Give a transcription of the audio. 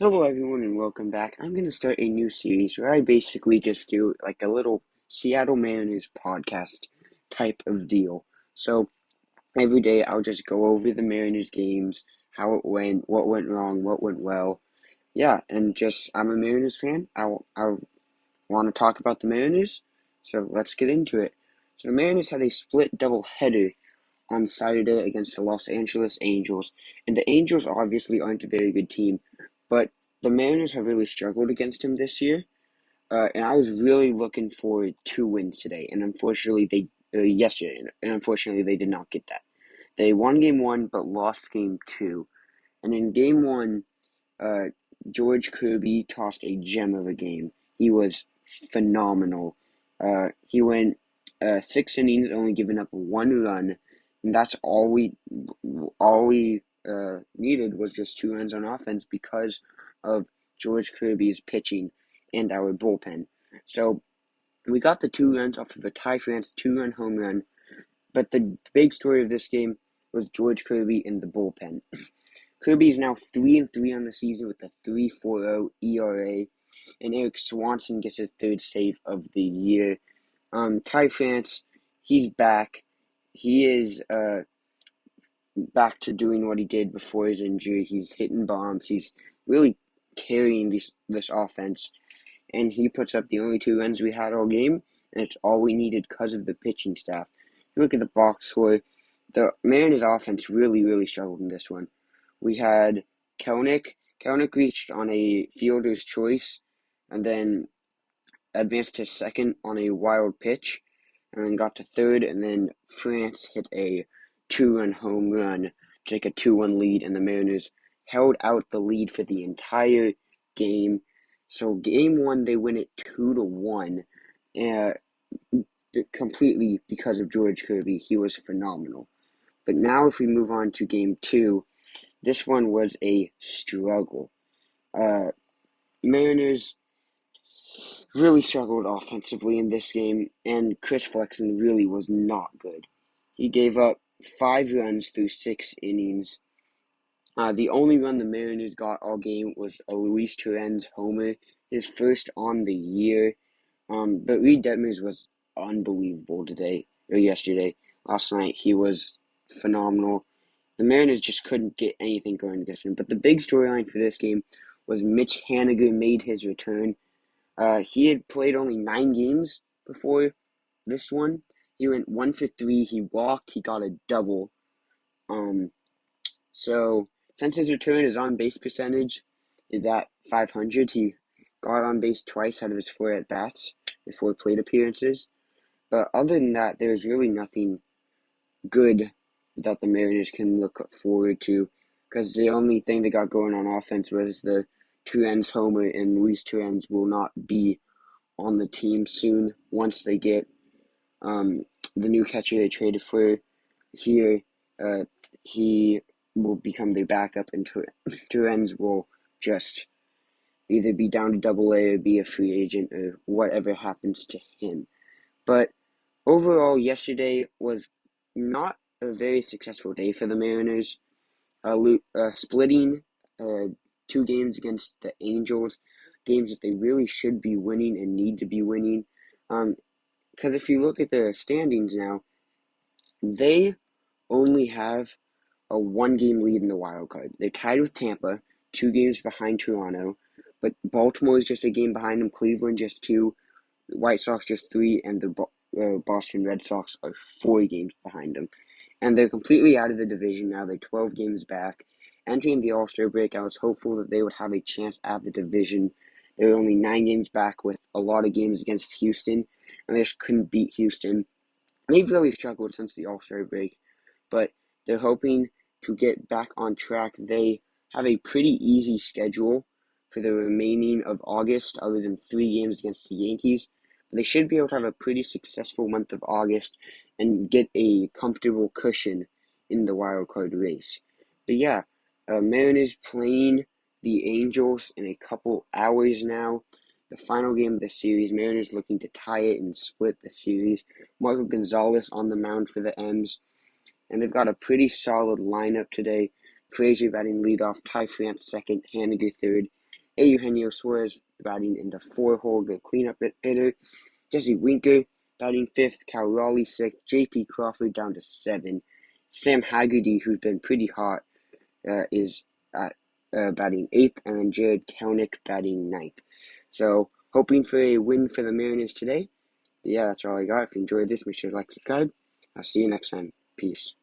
Hello everyone and welcome back. I'm going to start a new series where I basically just do like a little Seattle Mariners podcast type of deal. So every day I'll just go over the Mariners games, how it went, what went wrong, what went well. Yeah, and just I'm a Mariners fan. I want to talk about the Mariners. So let's get into it. So the Mariners had a split doubleheader on Saturday against the Los Angeles Angels. And the Angels obviously aren't a very good team, but the Mariners have really struggled against him this year. And I was really looking for 2 wins today, and unfortunately yesterday, and unfortunately they did not get that. They won game one, but lost game two. And in game one, uh, George Kirby tossed a gem of a game. He was phenomenal. He went 6 innings, only giving up 1 run, and that's all we needed was just 2 runs on offense because of George Kirby's pitching and our bullpen. So we got the 2 runs off of a Ty France 2-run home run, but the big story of this game was George Kirby and the bullpen. Kirby is now 3-3 on the season with a 3.40 ERA, and Eric Swanson gets his third save of the year. Ty France, he's back. He is back to doing what he did before his injury. He's hitting bombs. He's really carrying this offense, and he puts up the only 2 runs we had all game, and it's all we needed because of the pitching staff. If you look at the box score, the Mariners offense really struggled in this one. We had Kelenic. Kelenic reached on a fielder's choice and then advanced to second on a wild pitch and then got to third, and then France hit a 2-run home run to take a 2-1 lead, and the Mariners held out the lead for the entire game. So game one, they win it 2-1, completely because of George Kirby. He was phenomenal. But now if we move on to game two, this one was a struggle. Mariners really struggled offensively in this game, and Chris Flexen really was not good. He gave up 5 runs through 6 innings. The only run the Mariners got all game was a Luis Torrens homer, his first on the year. But Reed Detmers was unbelievable yesterday. Last night, he was phenomenal. The Mariners just couldn't get anything going against him. But the big storyline for this game was Mitch Haniger made his return. He had played only 9 games before this one. He went 1 for 3. He walked. He got a double. So since his return, his on base percentage is at .500. He got on base twice out of his 4 at bats, his 4 plate appearances. But other than that, there's really nothing good that the Mariners can look forward to, because the only thing they got going on offense was the Torrens homer, and Luis Torrens will not be on the team soon once they get the new catcher they traded for here. He will become their backup, and Torrens will just either be down to Double-A or be a free agent or whatever happens to him. But overall, yesterday was not a very successful day for the Mariners. Splitting 2 games against the Angels, games that they really should be winning and need to be winning. Because if you look at the standings now, they only have a 1-game lead in the wild card. They're tied with Tampa, 2 games behind Toronto, but Baltimore is just a game behind them. Cleveland just 2, White Sox just 3, and the Boston Red Sox are 4 games behind them. And they're completely out of the division now. They're 12 games back. Entering the All-Star break, I was hopeful that they would have a chance at the division. They were only 9 games back with a lot of games against Houston, and they just couldn't beat Houston. They've really struggled since the All-Star break, but they're hoping to get back on track. They have a pretty easy schedule for the remaining of August, other than 3 games against the Yankees. They should be able to have a pretty successful month of August and get a comfortable cushion in the wild card race. But yeah, Mariners playing the Angels in a couple hours now. The final game of the series, Mariners looking to tie it and split the series. Marco Gonzalez on the mound for the M's, and they've got a pretty solid lineup today. Frazier batting leadoff, Ty France second, Haniger third, Eugenio Suarez batting in the 4-hole, the cleanup hitter. Jesse Winker batting 5th, Cal Raleigh 6th, J.P. Crawford down to 7. Sam Haggerty, who's been pretty hot, is at batting 8th, and then Jared Kelenic batting 9th. So, hoping for a win for the Mariners today. Yeah, that's all I got. If you enjoyed this, make sure to like, subscribe. I'll see you next time. Peace.